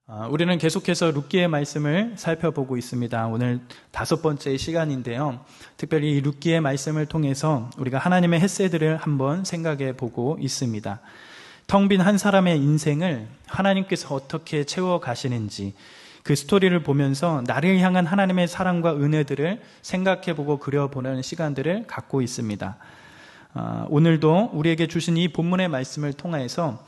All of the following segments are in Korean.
우리는 계속해서 룻기의 말씀을 살펴보고 있습니다. 오늘 5번째 시간인데요. 특별히 이 룻기의 말씀을 통해서 우리가 하나님의 헤세드를 한번 생각해 보고 있습니다. 텅 빈 한 사람의 인생을 하나님께서 어떻게 채워 가시는지 그 스토리를 보면서 나를 향한 하나님의 사랑과 은혜들을 생각해 보고 그려보는 시간들을 갖고 있습니다. 오늘도 우리에게 주신 이 본문의 말씀을 통해서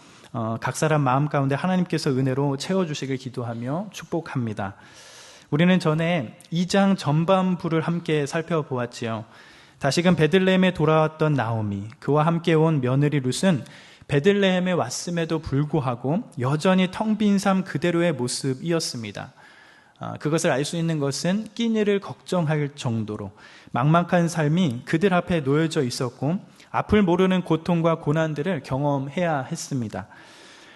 각 사람 마음 가운데 하나님께서 은혜로 채워주시길 기도하며 축복합니다. 우리는 전에 2장 전반부를 함께 살펴보았지요. 다시금 베들레헴에 돌아왔던 나오미, 그와 함께 온 며느리 룻은 베들레헴에 왔음에도 불구하고 여전히 텅 빈 삶 그대로의 모습이었습니다. 그것을 알 수 있는 것은 끼니를 걱정할 정도로 막막한 삶이 그들 앞에 놓여져 있었고 앞을 모르는 고통과 고난들을 경험해야 했습니다.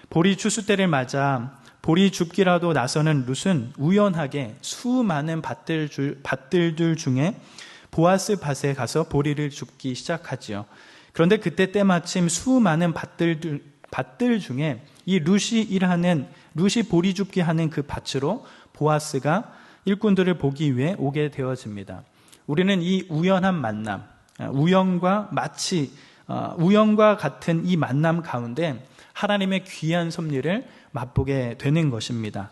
보리 추수 때를 맞아 보리 줍기라도 나서는 룻은 우연하게 수많은 밭들들 중에 보아스 밭에 가서 보리를 줍기 시작하지요. 그런데 그때 때마침 수많은 밭들 중에 이 룻이 보리 줍기 하는 그 밭으로 보아스가 일꾼들을 보기 위해 오게 되어집니다. 우리는 이 우연한 만남, 우연과 같은 이 만남 가운데 하나님의 귀한 섭리를 맛보게 되는 것입니다.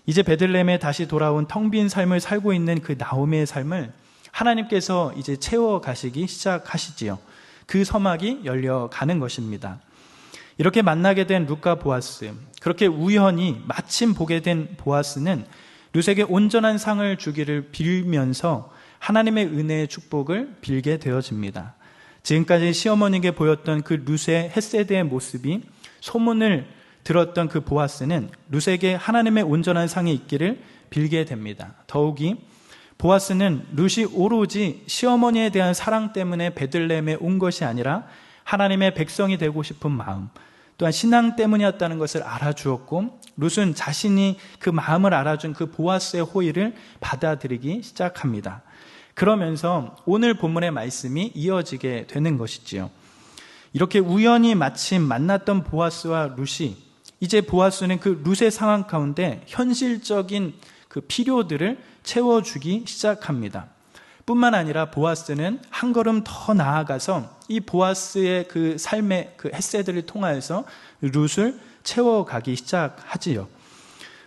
이제 베들레헴에 다시 돌아온 텅 빈 삶을 살고 있는 그 나오미의 삶을 하나님께서 이제 채워 가시기 시작하시지요. 그 서막이 열려가는 것입니다. 이렇게 만나게 된 룻과 보아스, 그렇게 우연히 마침 보게 된 보아스는 룻에게 온전한 상을 주기를 빌면서 하나님의 은혜의 축복을 빌게 되어집니다. 지금까지 시어머니에게 보였던 그 룻의 헤세드의 모습이 소문을 들었던 그 보아스는 룻에게 하나님의 온전한 상이 있기를 빌게 됩니다. 더욱이 보아스는 룻이 오로지 시어머니에 대한 사랑 때문에 베들레헴에 온 것이 아니라 하나님의 백성이 되고 싶은 마음, 또한 신앙 때문이었다는 것을 알아주었고 룻은 자신이 그 마음을 알아준 그 보아스의 호의를 받아들이기 시작합니다. 그러면서 오늘 본문의 말씀이 이어지게 되는 것이지요. 이렇게 우연히 마침 만났던 보아스와 룻이 이제 보아스는 그 룻의 상황 가운데 현실적인 그 필요들을 채워주기 시작합니다. 뿐만 아니라 보아스는 한 걸음 더 나아가서 이 보아스의 그 삶의 그 헤세드를 통하여서 룻을 채워가기 시작하지요.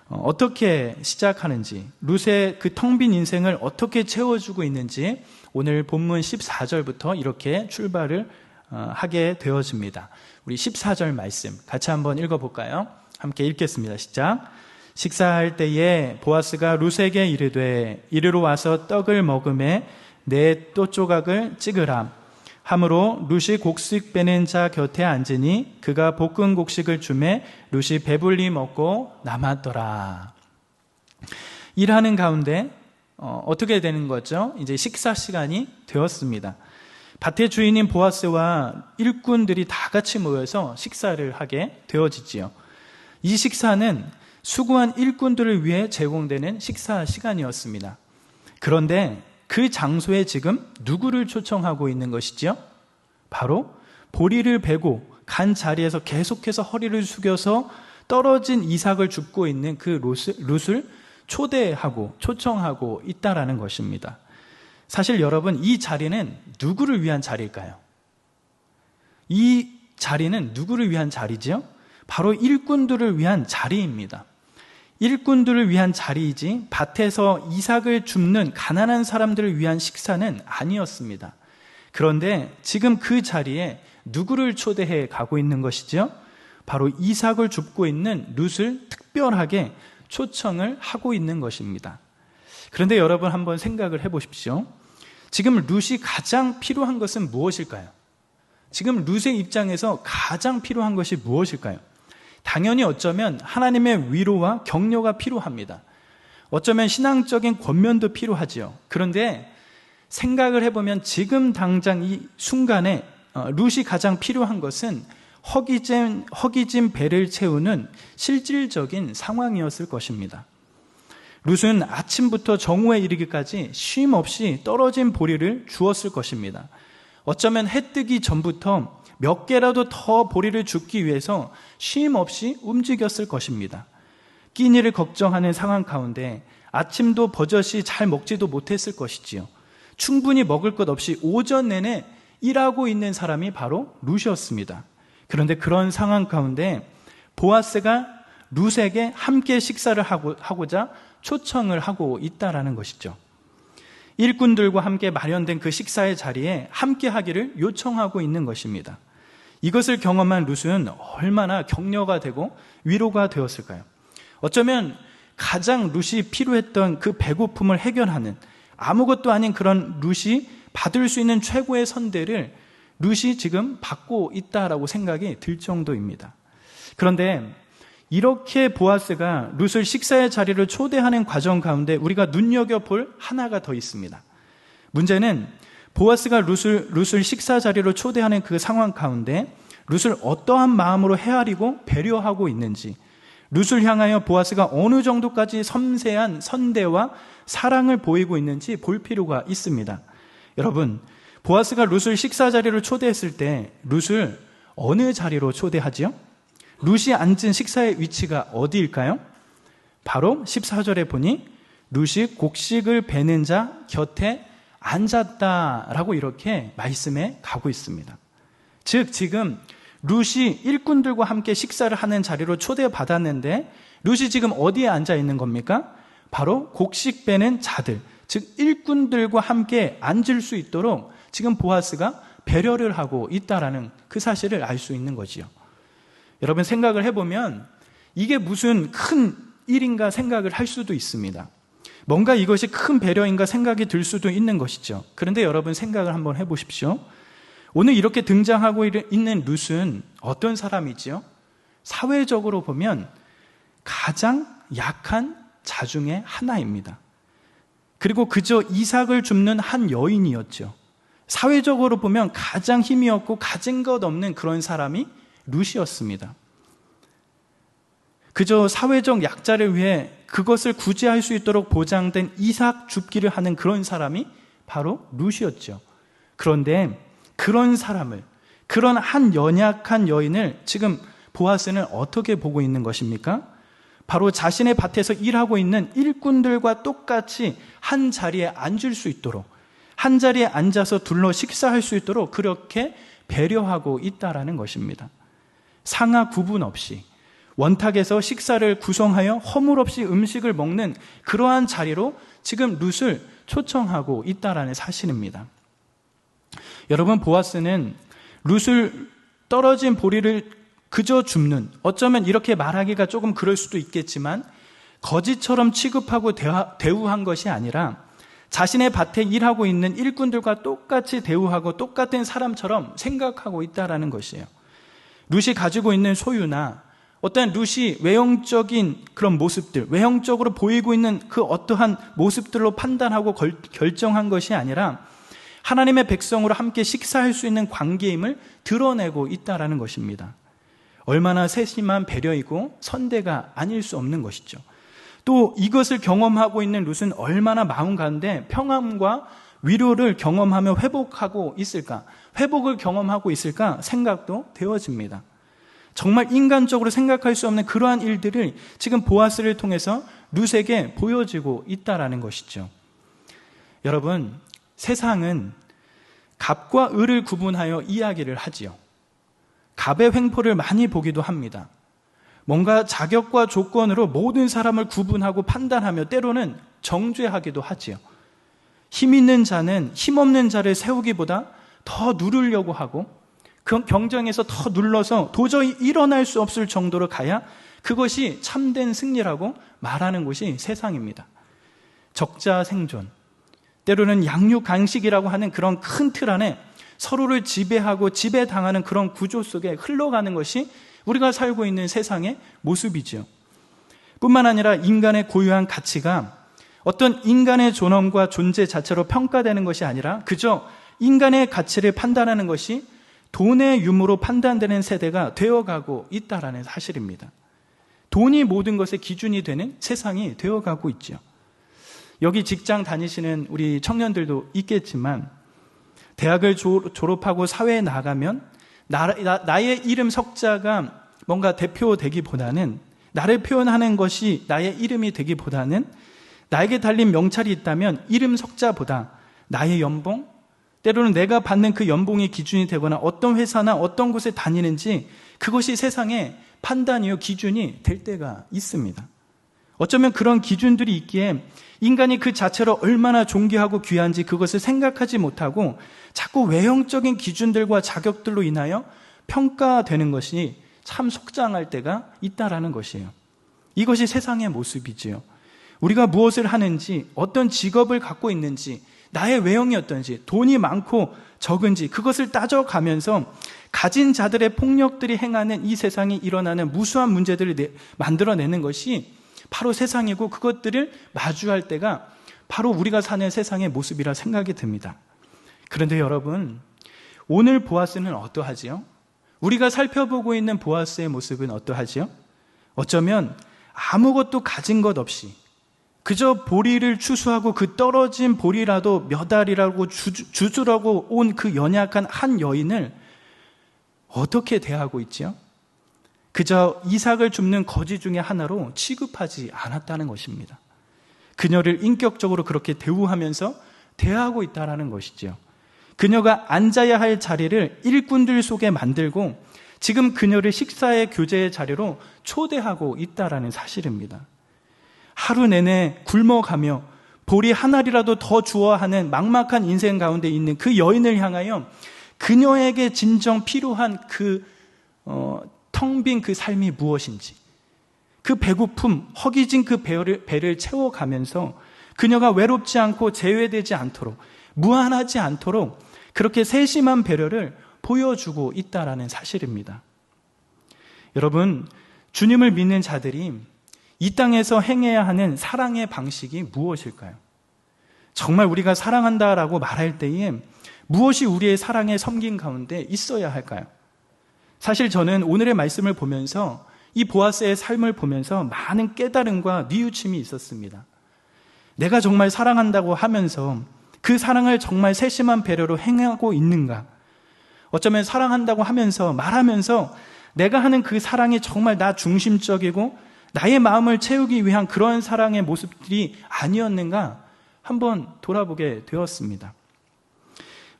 어떻게 시작하는지, 룻의 그 텅 빈 인생을 어떻게 채워주고 있는지 오늘 본문 14절부터 이렇게 출발을 하게 되어집니다. 우리 14절 말씀 같이 한번 읽어볼까요? 함께 읽겠습니다. 시작. 식사할 때에 보아스가 룻에게 이르되 이리로 와서 떡을 먹으매 내 또 조각을 찍으라 하므로 룻이 곡식 빼는 자 곁에 앉으니 그가 볶은 곡식을 주매 룻이 배불리 먹고 남았더라. 일하는 가운데 어떻게 되는 거죠? 이제 식사 시간이 되었습니다. 밭의 주인인 보아스와 일꾼들이 다 같이 모여서 식사를 하게 되어지지요. 이 식사는 수고한 일꾼들을 위해 제공되는 식사 시간이었습니다. 그런데 그 장소에 지금 누구를 초청하고 있는 것이죠? 바로 보리를 베고 간 자리에서 계속해서 허리를 숙여서 떨어진 이삭을 줍고 있는 그 룻을 초청하고 있다라는 것입니다. 사실 여러분, 이 자리는 누구를 위한 자리일까요? 이 자리는 누구를 위한 자리지요? 바로 일꾼들을 위한 자리입니다. 일꾼들을 위한 자리이지 밭에서 이삭을 줍는 가난한 사람들을 위한 식사는 아니었습니다. 그런데 지금 그 자리에 누구를 초대해 가고 있는 것이죠? 바로 이삭을 줍고 있는 룻을 특별하게 초청을 하고 있는 것입니다. 그런데 여러분 한번 생각을 해보십시오. 지금 룻이 가장 필요한 것은 무엇일까요? 지금 룻의 입장에서 가장 필요한 것이 무엇일까요? 당연히 어쩌면 하나님의 위로와 격려가 필요합니다. 어쩌면 신앙적인 권면도 필요하지요. 그런데 생각을 해보면 지금 당장 이 순간에 룻이 가장 필요한 것은 허기진 배를 채우는 실질적인 상황이었을 것입니다. 룻은 아침부터 정오에 이르기까지 쉼 없이 떨어진 보리를 주었을 것입니다. 어쩌면 해 뜨기 전부터 몇 개라도 더 보리를 줍기 위해서 쉼 없이 움직였을 것입니다. 끼니를 걱정하는 상황 가운데 아침도 버젓이 잘 먹지도 못했을 것이지요. 충분히 먹을 것 없이 오전 내내 일하고 있는 사람이 바로 룻이었습니다. 그런데 그런 상황 가운데 보아스가 룻에게 함께 식사를 하고자 초청을 하고 있다라는 것이죠. 일꾼들과 함께 마련된 그 식사의 자리에 함께 하기를 요청하고 있는 것입니다. 이것을 경험한 룻은 얼마나 격려가 되고 위로가 되었을까요? 어쩌면 가장 룻이 필요했던 그 배고픔을 해결하는, 아무것도 아닌 그런 룻이 받을 수 있는 최고의 선대를 룻이 지금 받고 있다라고 생각이 들 정도입니다. 그런데 이렇게 보아스가 룻을 식사의 자리를 초대하는 과정 가운데 우리가 눈여겨볼 하나가 더 있습니다. 문제는 보아스가 룻을 식사 자리로 초대하는 그 상황 가운데 룻을 어떠한 마음으로 헤아리고 배려하고 있는지, 룻을 향하여 보아스가 어느 정도까지 섬세한 선대와 사랑을 보이고 있는지 볼 필요가 있습니다. 여러분, 보아스가 룻을 식사 자리로 초대했을 때 룻을 어느 자리로 초대하지요? 룻이 앉은 식사의 위치가 어디일까요? 바로 14절에 보니 룻이 곡식을 베는 자 곁에 앉았다라고 이렇게 말씀해 가고 있습니다. 즉 지금 룻이 일꾼들과 함께 식사를 하는 자리로 초대받았는데 룻이 지금 어디에 앉아 있는 겁니까? 바로 곡식 베는 자들, 즉 일꾼들과 함께 앉을 수 있도록 지금 보아스가 배려를 하고 있다라는 그 사실을 알 수 있는 거지요. 여러분, 생각을 해보면 이게 무슨 큰 일인가 생각을 할 수도 있습니다. 뭔가 이것이 큰 배려인가 생각이 들 수도 있는 것이죠. 그런데 여러분, 생각을 한번 해보십시오. 오늘 이렇게 등장하고 있는 룻은 어떤 사람이지요? 사회적으로 보면 가장 약한 자 중에 하나입니다. 그리고 그저 이삭을 줍는 한 여인이었죠. 사회적으로 보면 가장 힘이 없고 가진 것 없는 그런 사람이 룻이었습니다. 그저 사회적 약자를 위해 그것을 구제할 수 있도록 보장된 이삭 줍기를 하는 그런 사람이 바로 룻이었죠. 그런데 그런 사람을, 그런 한 연약한 여인을 지금 보아스는 어떻게 보고 있는 것입니까? 바로 자신의 밭에서 일하고 있는 일꾼들과 똑같이 한 자리에 앉을 수 있도록, 한 자리에 앉아서 둘러 식사할 수 있도록 그렇게 배려하고 있다라는 것입니다. 상하 구분 없이 원탁에서 식사를 구성하여 허물 없이 음식을 먹는 그러한 자리로 지금 룻을 초청하고 있다라는 사실입니다. 여러분, 보아스는 룻을 떨어진 보리를 그저 줍는, 어쩌면 이렇게 말하기가 조금 그럴 수도 있겠지만 거지처럼 취급하고 대우한 것이 아니라 자신의 밭에 일하고 있는 일꾼들과 똑같이 대우하고 똑같은 사람처럼 생각하고 있다라는 것이에요. 룻이 가지고 있는 소유나 어떤 룻이 외형적인 그런 모습들, 외형적으로 보이고 있는 그 어떠한 모습들로 판단하고 결정한 것이 아니라 하나님의 백성으로 함께 식사할 수 있는 관계임을 드러내고 있다라는 것입니다. 얼마나 세심한 배려이고 선대가 아닐 수 없는 것이죠. 또 이것을 경험하고 있는 룻은 얼마나 마음 가운데 평안과 위로를 경험하며 회복하고 있을까, 회복을 경험하고 있을까 생각도 되어집니다. 정말 인간적으로 생각할 수 없는 그러한 일들을 지금 보아스를 통해서 룻에게 보여지고 있다라는 것이죠. 여러분, 세상은 갑과 을을 구분하여 이야기를 하지요. 갑의 횡포를 많이 보기도 합니다. 뭔가 자격과 조건으로 모든 사람을 구분하고 판단하며 때로는 정죄하기도 하지요. 힘 있는 자는 힘 없는 자를 세우기보다 더 누르려고 하고 그 경쟁에서 더 눌러서 도저히 일어날 수 없을 정도로 가야 그것이 참된 승리라고 말하는 곳이 세상입니다. 적자 생존, 때로는 양육 강식이라고 하는 그런 큰 틀 안에 서로를 지배하고 지배당하는 그런 구조 속에 흘러가는 것이 우리가 살고 있는 세상의 모습이죠. 뿐만 아니라 인간의 고유한 가치가 어떤 인간의 존엄과 존재 자체로 평가되는 것이 아니라 그저 인간의 가치를 판단하는 것이 돈의 유무로 판단되는 세대가 되어가고 있다라는 사실입니다. 돈이 모든 것의 기준이 되는 세상이 되어가고 있죠. 여기 직장 다니시는 우리 청년들도 있겠지만 대학을 졸업하고 사회에 나가면 나의 이름 석자가 뭔가 대표되기보다는 나를 표현하는 것이 나의 이름이 되기보다는 나에게 달린 명찰이 있다면 이름 석자보다 나의 연봉, 때로는 내가 받는 그 연봉이 기준이 되거나 어떤 회사나 어떤 곳에 다니는지 그것이 세상의 판단이요 기준이 될 때가 있습니다. 어쩌면 그런 기준들이 있기에 인간이 그 자체로 얼마나 존귀하고 귀한지 그것을 생각하지 못하고 자꾸 외형적인 기준들과 자격들로 인하여 평가되는 것이 참 속상할 때가 있다라는 것이에요. 이것이 세상의 모습이지요. 우리가 무엇을 하는지, 어떤 직업을 갖고 있는지, 나의 외형이 어떤지, 돈이 많고 적은지 그것을 따져가면서 가진 자들의 폭력들이 행하는 이 세상에 일어나는 무수한 문제들을 만들어내는 것이 바로 세상이고 그것들을 마주할 때가 바로 우리가 사는 세상의 모습이라 생각이 듭니다. 그런데 여러분, 오늘 보아스는 어떠하지요? 우리가 살펴보고 있는 보아스의 모습은 어떠하지요? 어쩌면 아무것도 가진 것 없이 그저 보리를 추수하고 그 떨어진 보리라도 몇 알이라고 주주라고 온 그 연약한 한 여인을 어떻게 대하고 있지요? 그저 이삭을 줍는 거지 중에 하나로 취급하지 않았다는 것입니다. 그녀를 인격적으로 그렇게 대우하면서 대하고 있다는 것이죠. 그녀가 앉아야 할 자리를 일꾼들 속에 만들고 지금 그녀를 식사의 교제의 자리로 초대하고 있다는 사실입니다. 하루 내내 굶어가며 보리 한 알이라도 더 주어야 하는 막막한 인생 가운데 있는 그 여인을 향하여 그녀에게 진정 필요한 텅 빈 그 삶이 무엇인지, 그 배고픔, 허기진 그 배를 채워가면서 그녀가 외롭지 않고 제외되지 않도록, 무한하지 않도록 그렇게 세심한 배려를 보여주고 있다라는 사실입니다. 여러분, 주님을 믿는 자들이 이 땅에서 행해야 하는 사랑의 방식이 무엇일까요? 정말 우리가 사랑한다라고 말할 때에 무엇이 우리의 사랑의 섬김 가운데 있어야 할까요? 사실 저는 오늘의 말씀을 보면서 이 보아스의 삶을 보면서 많은 깨달음과 뉘우침이 있었습니다. 내가 정말 사랑한다고 하면서 그 사랑을 정말 세심한 배려로 행하고 있는가? 어쩌면 사랑한다고 하면서 말하면서 내가 하는 그 사랑이 정말 나 중심적이고 나의 마음을 채우기 위한 그런 사랑의 모습들이 아니었는가 한번 돌아보게 되었습니다.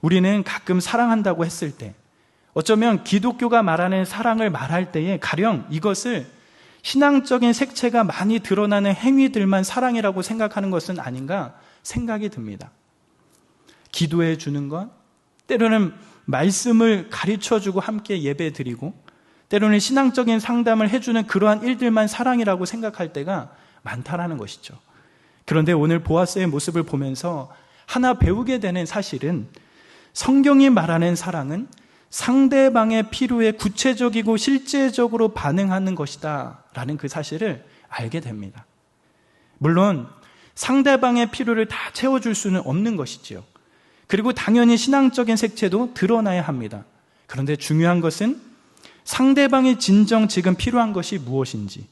우리는 가끔 사랑한다고 했을 때 어쩌면 기독교가 말하는 사랑을 말할 때에 가령 이것을 신앙적인 색채가 많이 드러나는 행위들만 사랑이라고 생각하는 것은 아닌가 생각이 듭니다. 기도해 주는 것, 때로는 말씀을 가르쳐주고 함께 예배 드리고 때로는 신앙적인 상담을 해주는 그러한 일들만 사랑이라고 생각할 때가 많다라는 것이죠. 그런데 오늘 보아스의 모습을 보면서 하나 배우게 되는 사실은 성경이 말하는 사랑은 상대방의 필요에 구체적이고 실제적으로 반응하는 것이다 라는 그 사실을 알게 됩니다. 물론 상대방의 필요를 다 채워줄 수는 없는 것이지요. 그리고 당연히 신앙적인 색채도 드러나야 합니다. 그런데 중요한 것은 상대방이 진정 지금 필요한 것이 무엇인지,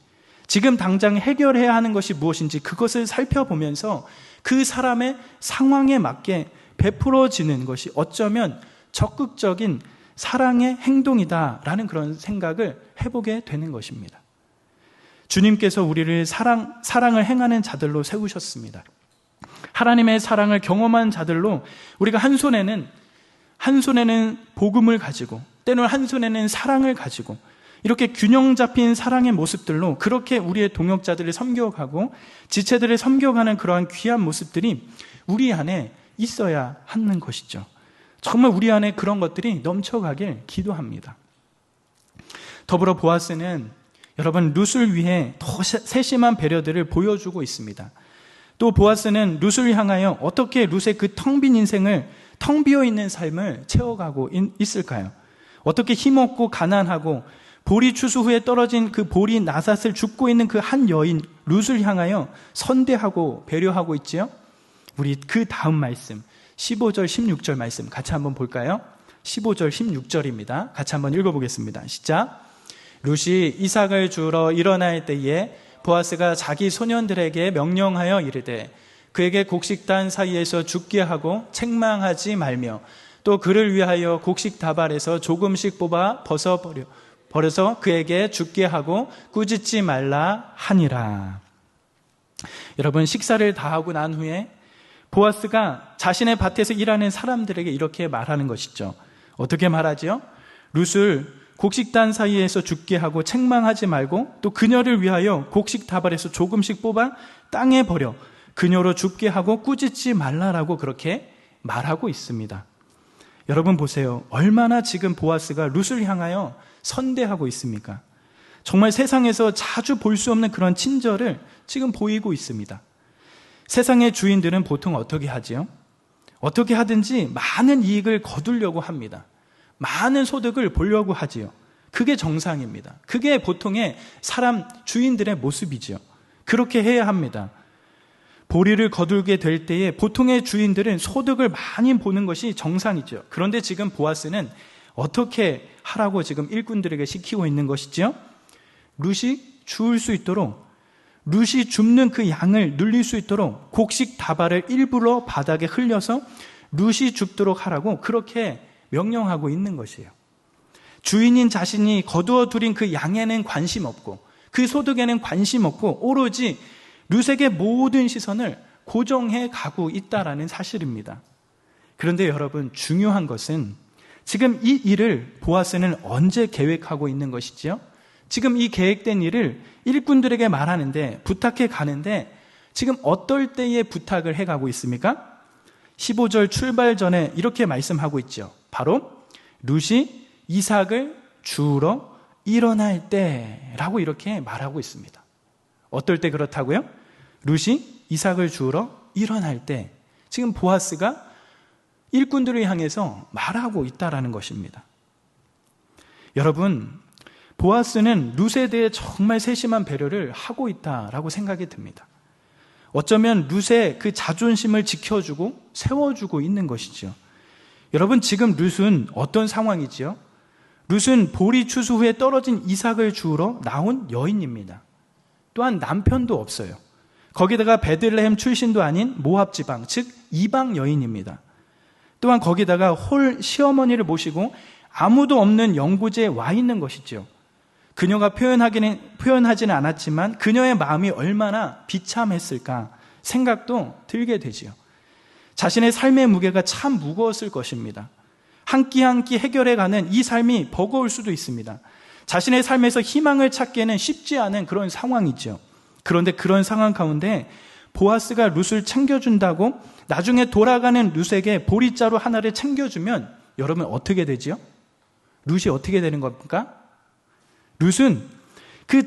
지금 당장 해결해야 하는 것이 무엇인지 그것을 살펴보면서 그 사람의 상황에 맞게 베풀어지는 것이 어쩌면 적극적인 사랑의 행동이다라는 그런 생각을 해보게 되는 것입니다. 주님께서 우리를 사랑을 행하는 자들로 세우셨습니다. 하나님의 사랑을 경험한 자들로 우리가 한 손에는 복음을 가지고 때로는 한 손에는 사랑을 가지고 이렇게 균형 잡힌 사랑의 모습들로 그렇게 우리의 동역자들을 섬겨가고 지체들을 섬겨가는 그러한 귀한 모습들이 우리 안에 있어야 하는 것이죠. 정말 우리 안에 그런 것들이 넘쳐가길 기도합니다. 더불어 보아스는 여러분 룻을 위해 더 세심한 배려들을 보여주고 있습니다. 또 보아스는 룻을 향하여 어떻게 룻의 그 텅 빈 인생을 텅 비어 있는 삶을 채워가고 있을까요? 어떻게 힘없고 가난하고 보리 추수 후에 떨어진 그 보리 나삿을 줍고 있는 그 한 여인 룻을 향하여 선대하고 배려하고 있지요? 우리 그 다음 말씀 15절 16절 말씀 같이 한번 볼까요? 15절 16절입니다. 같이 한번 읽어보겠습니다. 시작. 룻이 이삭을 주러 일어날 때에 보아스가 자기 소년들에게 명령하여 이르되 그에게 곡식단 사이에서 죽게 하고 책망하지 말며 또 그를 위하여 곡식 다발에서 조금씩 뽑아 버려서 그에게 죽게 하고 꾸짖지 말라 하니라. 여러분, 식사를 다 하고 난 후에 보아스가 자신의 밭에서 일하는 사람들에게 이렇게 말하는 것이죠. 어떻게 말하지요? 룻을 곡식단 사이에서 죽게 하고 책망하지 말고 또 그녀를 위하여 곡식 다발에서 조금씩 뽑아 땅에 버려 그녀로 죽게 하고 꾸짖지 말라라고 그렇게 말하고 있습니다. 여러분 보세요. 얼마나 지금 보아스가 룻을 향하여 선대하고 있습니까? 정말 세상에서 자주 볼 수 없는 그런 친절을 지금 보이고 있습니다. 세상의 주인들은 보통 어떻게 하지요? 어떻게 하든지 많은 이익을 거두려고 합니다. 많은 소득을 보려고 하지요. 그게 정상입니다. 그게 보통의 사람 주인들의 모습이지요. 그렇게 해야 합니다. 보리를 거두게 될 때에 보통의 주인들은 소득을 많이 보는 것이 정상이죠. 그런데 지금 보아스는 어떻게 하라고 지금 일꾼들에게 시키고 있는 것이지요? 룻이 주울 수 있도록, 룻이 줍는 그 양을 늘릴 수 있도록 곡식 다발을 일부러 바닥에 흘려서 룻이 줍도록 하라고 그렇게 명령하고 있는 것이에요. 주인인 자신이 거두어 들인 그 양에는 관심 없고 그 소득에는 관심 없고 오로지 룻에게 모든 시선을 고정해 가고 있다라는 사실입니다. 그런데 여러분, 중요한 것은 지금 이 일을 보아스는 언제 계획하고 있는 것이지요? 지금 이 계획된 일을 일꾼들에게 말하는데, 부탁해 가는데 지금 어떨 때에 부탁을 해가고 있습니까? 15절 출발 전에 이렇게 말씀하고 있죠. 바로 룻이 이삭을 주우러 일어날 때라고 이렇게 말하고 있습니다. 어떨 때 그렇다고요? 룻이 이삭을 주우러 일어날 때, 지금 보아스가 일꾼들을 향해서 말하고 있다라는 것입니다. 여러분, 보아스는 룻에 대해 정말 세심한 배려를 하고 있다라고 생각이 듭니다. 어쩌면 룻의 그 자존심을 지켜주고 세워주고 있는 것이죠. 여러분, 지금 룻은 어떤 상황이지요? 룻은 보리 추수 후에 떨어진 이삭을 주우러 나온 여인입니다. 또한 남편도 없어요. 거기다가 베들레헴 출신도 아닌 모압 지방, 즉 이방 여인입니다. 또한 거기다가 홀 시어머니를 모시고 아무도 없는 영구제에 와 있는 것이죠. 그녀가 표현하지는 않았지만 그녀의 마음이 얼마나 비참했을까 생각도 들게 되지요. 자신의 삶의 무게가 참 무거웠을 것입니다. 한 끼 한 끼 해결해가는 이 삶이 버거울 수도 있습니다. 자신의 삶에서 희망을 찾기에는 쉽지 않은 그런 상황이죠. 그런데 그런 상황 가운데 보아스가 룻을 챙겨준다고 나중에 돌아가는 룻에게 보리자루 하나를 챙겨주면 여러분 어떻게 되지요? 룻이 어떻게 되는 겁니까? 룻은 그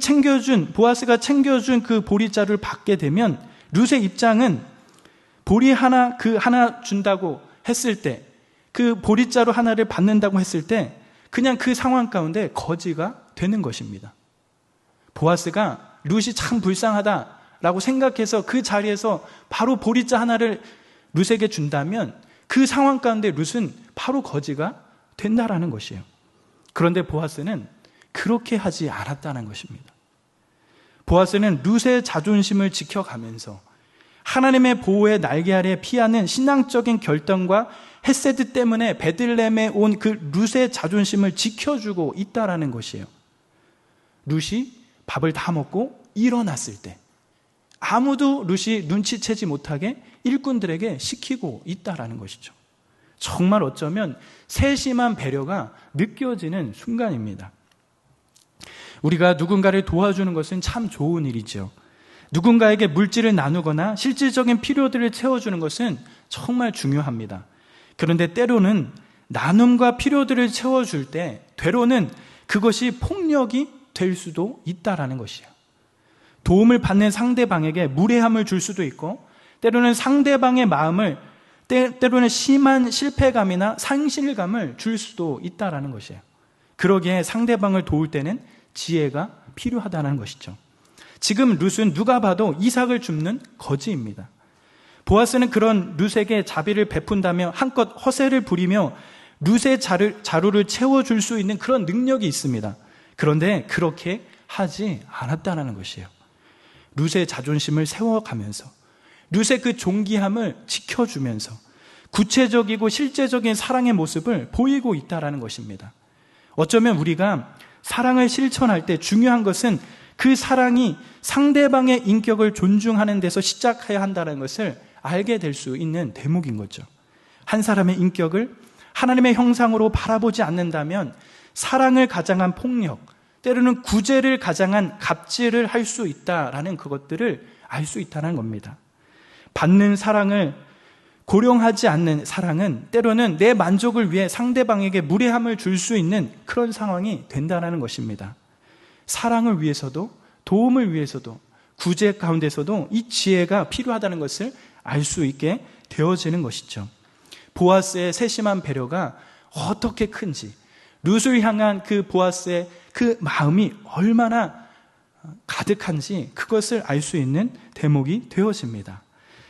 보아스가 챙겨준 그 보리자루를 받게 되면 룻의 입장은 보리 하나 준다고 했을 때, 그 보리자루 하나를 받는다고 했을 때 그냥 그 상황 가운데 거지가 되는 것입니다. 보아스가 룻이 참 불쌍하다라고 생각해서 그 자리에서 바로 보리자 하나를 룻에게 준다면 그 상황 가운데 룻은 바로 거지가 된다라는 것이에요. 그런데 보아스는 그렇게 하지 않았다는 것입니다. 보아스는 룻의 자존심을 지켜가면서 하나님의 보호의 날개 아래 피하는 신앙적인 결단과 헤세드 때문에 베들레헴에 온 그 룻의 자존심을 지켜주고 있다라는 것이에요. 룻이 밥을 다 먹고 일어났을 때 아무도 룻이 눈치채지 못하게 일꾼들에게 시키고 있다라는 것이죠. 정말 어쩌면 세심한 배려가 느껴지는 순간입니다. 우리가 누군가를 도와주는 것은 참 좋은 일이죠. 누군가에게 물질을 나누거나 실질적인 필요들을 채워주는 것은 정말 중요합니다. 그런데 때로는 나눔과 필요들을 채워줄 때 때로는 그것이 폭력이 될 수도 있다라는 것이에요. 도움을 받는 상대방에게 무례함을 줄 수도 있고, 때로는 상대방의 마음을 때로는 심한 실패감이나 상실감을 줄 수도 있다라는 것이에요. 그러기에 상대방을 도울 때는 지혜가 필요하다는 것이죠. 지금 룻은 누가 봐도 이삭을 줍는 거지입니다. 보아스는 그런 룻에게 자비를 베푼다며 한껏 허세를 부리며 룻의 자루를 채워줄 수 있는 그런 능력이 있습니다. 그런데 그렇게 하지 않았다는 것이에요. 룻의 자존심을 세워가면서 룻의 그 존귀함을 지켜주면서 구체적이고 실제적인 사랑의 모습을 보이고 있다는 것입니다. 어쩌면 우리가 사랑을 실천할 때 중요한 것은 그 사랑이 상대방의 인격을 존중하는 데서 시작해야 한다는 것을 알게 될 수 있는 대목인 거죠. 한 사람의 인격을 하나님의 형상으로 바라보지 않는다면 사랑을 가장한 폭력, 때로는 구제를 가장한 갑질을 할 수 있다라는 그것들을 알 수 있다는 겁니다. 받는 사랑을 고려하지 않는 사랑은 때로는 내 만족을 위해 상대방에게 무례함을 줄 수 있는 그런 상황이 된다는 것입니다. 사랑을 위해서도 도움을 위해서도 구제 가운데서도 이 지혜가 필요하다는 것을 알 수 있게 되어지는 것이죠. 보아스의 세심한 배려가 어떻게 큰지, 룻을 향한 그 보아스의 그 마음이 얼마나 가득한지 그것을 알 수 있는 대목이 되어집니다.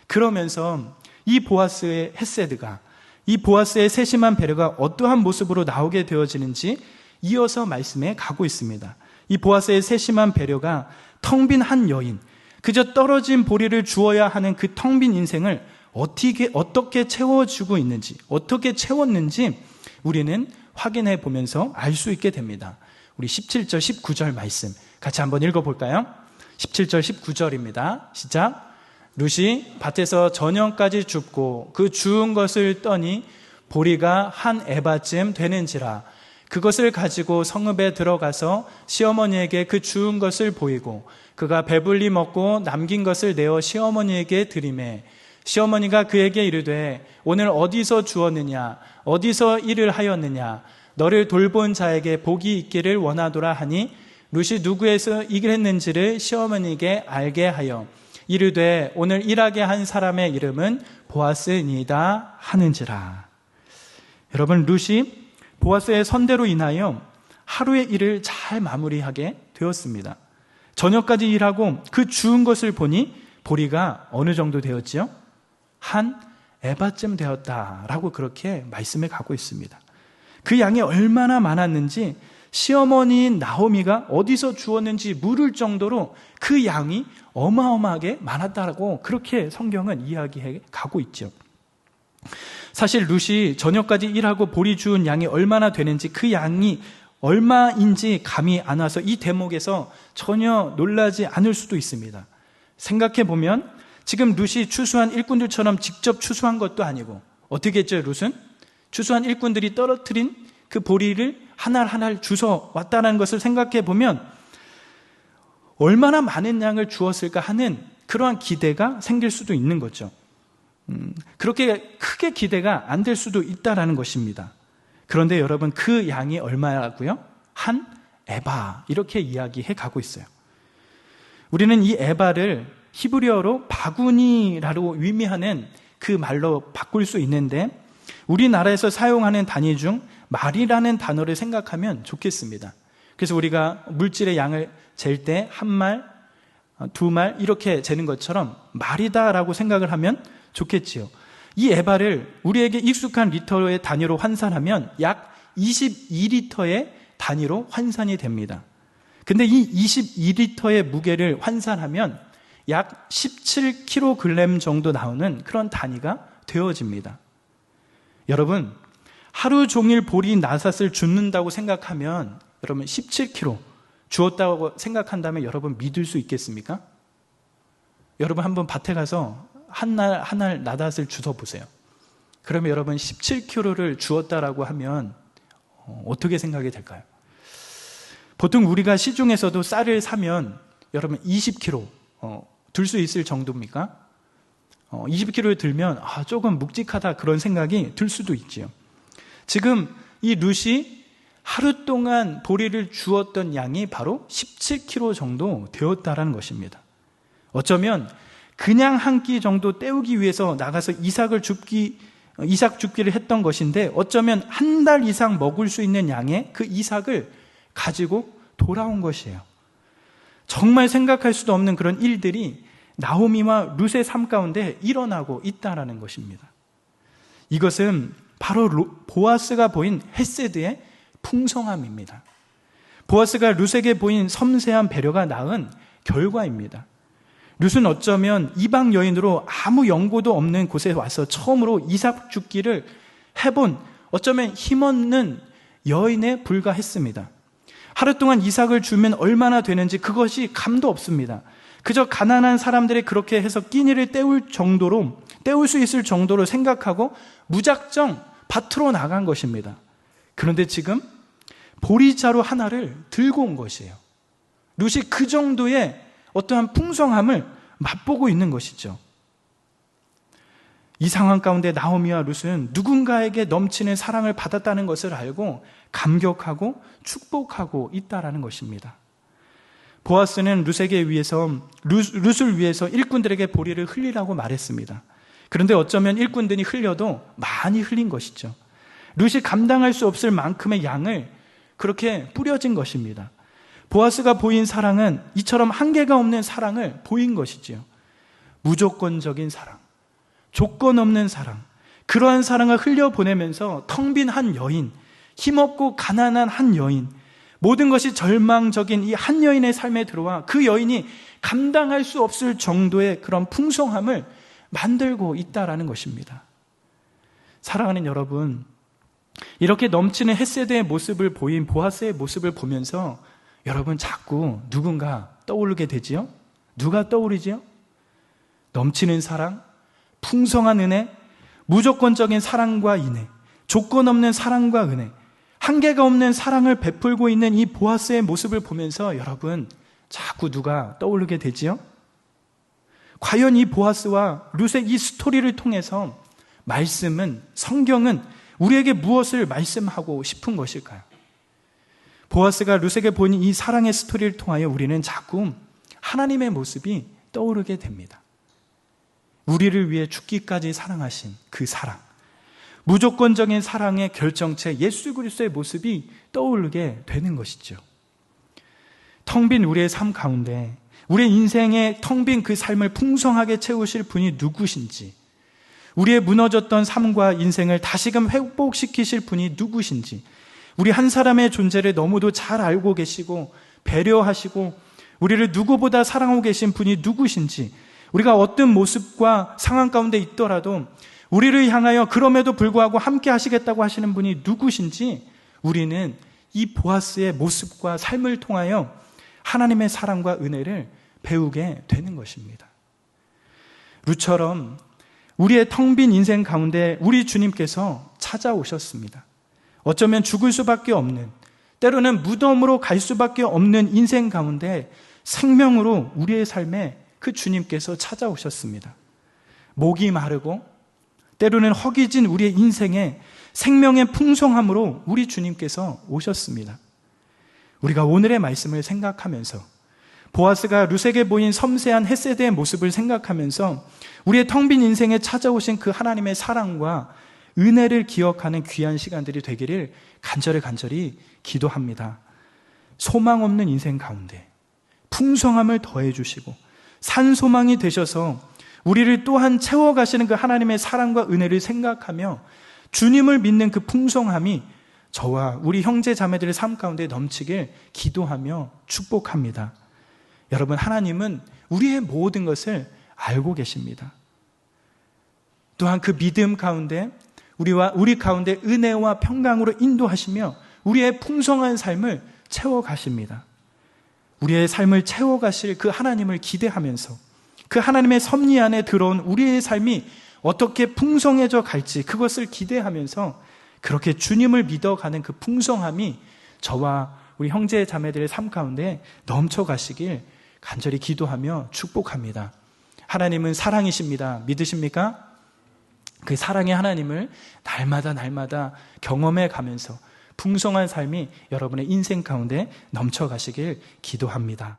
그러면서 이 보아스의 헤세드가, 이 보아스의 세심한 배려가 어떠한 모습으로 나오게 되어지는지 이어서 말씀에 가고 있습니다. 이 보아스의 세심한 배려가 텅 빈 한 여인, 그저 떨어진 보리를 주어야 하는 그 텅 빈 인생을 어떻게 채워주고 있는지, 어떻게 채웠는지 우리는 확인해 보면서 알 수 있게 됩니다. 우리 17절, 19절 말씀 같이 한번 읽어볼까요? 17절, 19절입니다. 시작. 룻이 밭에서 저녁까지 줍고 그 주운 것을 떠니 보리가 한 에바쯤 되는지라. 그것을 가지고 성읍에 들어가서 시어머니에게 그 주운 것을 보이고 그가 배불리 먹고 남긴 것을 내어 시어머니에게 드리매 시어머니가 그에게 이르되 오늘 어디서 주었느냐 어디서 일을 하였느냐 너를 돌본 자에게 복이 있기를 원하노라 하니 룻이 누구에서 일했는지를 시어머니에게 알게 하여 이르되 오늘 일하게 한 사람의 이름은 보아스니이다 하는지라. 여러분, 룻이 보아스의 선대로 인하여 하루의 일을 잘 마무리하게 되었습니다. 저녁까지 일하고 그 주운 것을 보니 보리가 어느 정도 되었지요? 한 에바쯤 되었다라고 그렇게 말씀해 가고 있습니다. 그 양이 얼마나 많았는지 시어머니인 나오미가 어디서 주었는지 물을 정도로 그 양이 어마어마하게 많았다고 그렇게 성경은 이야기해 가고 있죠. 사실 룻이 저녁까지 일하고 보리 주운 양이 얼마나 되는지 그 양이 얼마인지 감이 안 와서 이 대목에서 전혀 놀라지 않을 수도 있습니다. 생각해 보면 지금 룻이 추수한 일꾼들처럼 직접 추수한 것도 아니고 어떻게 했죠? 룻은 추수한 일꾼들이 떨어뜨린 그 보리를 하나하나 주워 왔다는 것을 생각해 보면 얼마나 많은 양을 주었을까 하는 그러한 기대가 생길 수도 있는 거죠. 그렇게 크게 기대가 안 될 수도 있다라는 것입니다. 그런데 여러분, 그 양이 얼마라고요? 한 에바, 이렇게 이야기해 가고 있어요. 우리는 이 에바를 히브리어로 바구니라고 의미하는 그 말로 바꿀 수 있는데 우리나라에서 사용하는 단위 중 말이라는 단어를 생각하면 좋겠습니다. 그래서 우리가 물질의 양을 잴 때 한 말, 두 말 이렇게 재는 것처럼 말이다라고 생각을 하면 좋겠지요. 이 에바를 우리에게 익숙한 리터의 단위로 환산하면 약 22리터의 단위로 환산이 됩니다. 근데 이 22리터의 무게를 환산하면 약 17kg 정도 나오는 그런 단위가 되어집니다. 여러분, 하루 종일 보리 나삿을 줍는다고 생각하면 여러분 17kg 주었다고 생각한다면 여러분 믿을 수 있겠습니까? 여러분 한번 밭에 가서 한 날 나닷을 주워 보세요. 그러면 여러분 17kg를 주었다라고 하면 어떻게 생각이 될까요? 보통 우리가 시중에서도 쌀을 사면 여러분 20kg 들 수 있을 정도입니까? 20kg를 들면 조금 묵직하다 그런 생각이 들 수도 있지요. 지금 이 룻이 하루 동안 보리를 주었던 양이 바로 17kg 정도 되었다라는 것입니다. 어쩌면 그냥 한 끼 정도 때우기 위해서 나가서 이삭 줍기를 했던 것인데 어쩌면 한 달 이상 먹을 수 있는 양의 그 이삭을 가지고 돌아온 것이에요. 정말 생각할 수도 없는 그런 일들이 나오미와 룻의 삶 가운데 일어나고 있다라는 것입니다. 이것은 바로 보아스가 보인 헤세드의 풍성함입니다. 보아스가 룻에게 보인 섬세한 배려가 낳은 결과입니다. 룻은 어쩌면 이방 여인으로 아무 연고도 없는 곳에 와서 처음으로 이삭 줍기를 해본 어쩌면 힘없는 여인에 불과했습니다. 하루 동안 이삭을 주면 얼마나 되는지 그것이 감도 없습니다. 그저 가난한 사람들이 그렇게 해서 끼니를 때울 수 있을 정도로 생각하고 무작정 밭으로 나간 것입니다. 그런데 지금 보리자루 하나를 들고 온 것이에요. 룻이 그 정도의 어떠한 풍성함을 맛보고 있는 것이죠. 이 상황 가운데 나오미와 룻은 누군가에게 넘치는 사랑을 받았다는 것을 알고 감격하고 축복하고 있다라는 것입니다. 보아스는 룻을 위해서 일꾼들에게 보리를 흘리라고 말했습니다. 그런데 어쩌면 일꾼들이 흘려도 많이 흘린 것이죠. 룻이 감당할 수 없을 만큼의 양을 그렇게 뿌려진 것입니다. 보아스가 보인 사랑은 이처럼 한계가 없는 사랑을 보인 것이지요. 무조건적인 사랑, 조건 없는 사랑, 그러한 사랑을 흘려보내면서 텅 빈 한 여인, 힘없고 가난한 한 여인, 모든 것이 절망적인 이 한 여인의 삶에 들어와 그 여인이 감당할 수 없을 정도의 그런 풍성함을 만들고 있다라는 것입니다. 사랑하는 여러분, 이렇게 넘치는 헷세드의 모습을 보인 보아스의 모습을 보면서 여러분 자꾸 누군가 떠오르게 되지요? 누가 떠오르지요? 넘치는 사랑, 풍성한 은혜, 무조건적인 사랑과 인애, 조건 없는 사랑과 은혜, 한계가 없는 사랑을 베풀고 있는 이 보아스의 모습을 보면서 여러분 자꾸 누가 떠오르게 되지요? 과연 이 보아스와 룻의 이 스토리를 통해서 말씀은, 성경은 우리에게 무엇을 말씀하고 싶은 것일까요? 보아스가 룻에게 보인 이 사랑의 스토리를 통하여 우리는 자꾸 하나님의 모습이 떠오르게 됩니다. 우리를 위해 죽기까지 사랑하신 그 사랑, 무조건적인 사랑의 결정체 예수 그리스도의 모습이 떠오르게 되는 것이죠. 텅 빈 우리의 삶 가운데, 우리의 인생의 텅 빈 그 삶을 풍성하게 채우실 분이 누구신지, 우리의 무너졌던 삶과 인생을 다시금 회복시키실 분이 누구신지, 우리 한 사람의 존재를 너무도 잘 알고 계시고 배려하시고 우리를 누구보다 사랑하고 계신 분이 누구신지, 우리가 어떤 모습과 상황 가운데 있더라도 우리를 향하여 그럼에도 불구하고 함께 하시겠다고 하시는 분이 누구신지 우리는 이 보아스의 모습과 삶을 통하여 하나님의 사랑과 은혜를 배우게 되는 것입니다. 룻처럼 우리의 텅 빈 인생 가운데 우리 주님께서 찾아오셨습니다. 어쩌면 죽을 수밖에 없는, 때로는 무덤으로 갈 수밖에 없는 인생 가운데 생명으로 우리의 삶에 그 주님께서 찾아오셨습니다. 목이 마르고 때로는 허기진 우리의 인생에 생명의 풍성함으로 우리 주님께서 오셨습니다. 우리가 오늘의 말씀을 생각하면서 보아스가 룻에게 보인 섬세한 헷세드의 모습을 생각하면서 우리의 텅 빈 인생에 찾아오신 그 하나님의 사랑과 은혜를 기억하는 귀한 시간들이 되기를 간절히 기도합니다. 소망 없는 인생 가운데 풍성함을 더해 주시고 산소망이 되셔서 우리를 또한 채워가시는 그 하나님의 사랑과 은혜를 생각하며 주님을 믿는 그 풍성함이 저와 우리 형제 자매들의 삶 가운데 넘치길 기도하며 축복합니다. 여러분, 하나님은 우리의 모든 것을 알고 계십니다. 또한 그 믿음 가운데 우리 가운데 은혜와 평강으로 인도하시며 우리의 풍성한 삶을 채워가십니다. 우리의 삶을 채워가실 그 하나님을 기대하면서 그 하나님의 섭리 안에 들어온 우리의 삶이 어떻게 풍성해져 갈지 그것을 기대하면서 그렇게 주님을 믿어가는 그 풍성함이 저와 우리 형제 자매들의 삶 가운데 넘쳐가시길 간절히 기도하며 축복합니다. 하나님은 사랑이십니다. 믿으십니까? 그 사랑의 하나님을 날마다 경험해 가면서 풍성한 삶이 여러분의 인생 가운데 넘쳐가시길 기도합니다.